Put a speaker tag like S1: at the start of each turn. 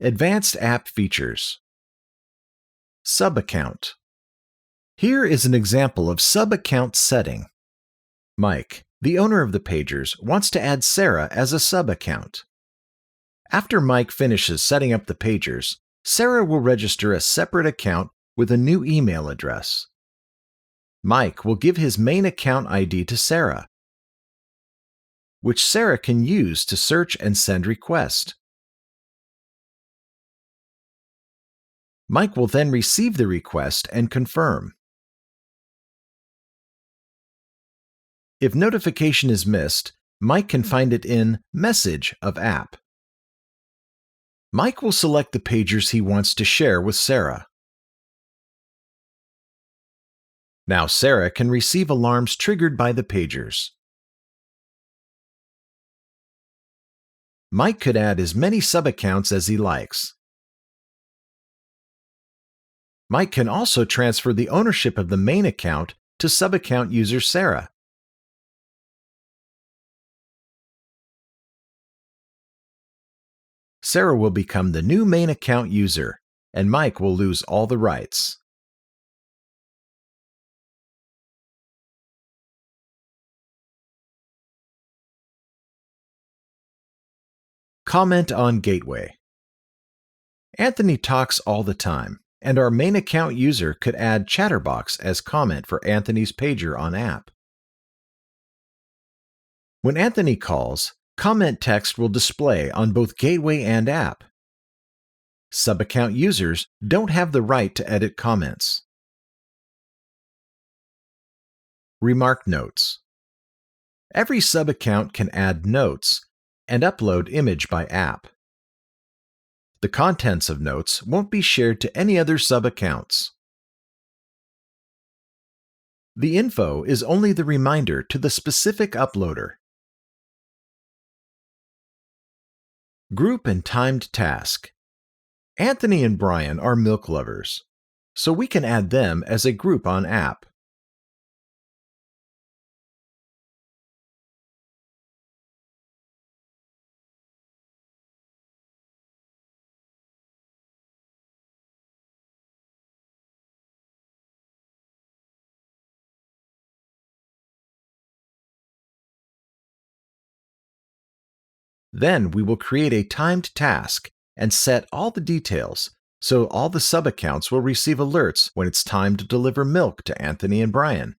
S1: Advanced App Features. Sub-account. Here is an example of sub-account setting. Mike, the owner of the pagers, wants to add Sarah as a sub-account. After Mike finishes setting up the pagers, Sarah will register a separate account with a new email address. Mike will give his main account ID to Sarah, which Sarah can use to search and send requests. Mike will then receive the request and confirm. If notification is missed, Mike can find it in Message of App. Mike will select the pagers he wants to share with Sarah. Now Sarah can receive alarms triggered by the pagers. Mike could add as many sub-accounts as he likes. Mike can also transfer the ownership of the main account to sub-account user Sarah. Sarah will become the new main account user, and Mike will lose all the rights. Comment on Gateway. Anthony talks all the time, and our main account user could add Chatterbox as comment for Anthony's pager on app. When Anthony calls, comment text will display on both Gateway and app. Sub-account users don't have the right to edit comments. Remark notes. Every sub-account can add notes and upload image by app. The contents of notes won't be shared to any other sub-accounts. The info is only the reminder to the specific uploader. Group and timed task. Anthony and Brian are milk lovers, so we can add them as a group on app. Then we will create a timed task and set all the details so all the sub-accounts will receive alerts when it's time to deliver milk to Anthony and Brian.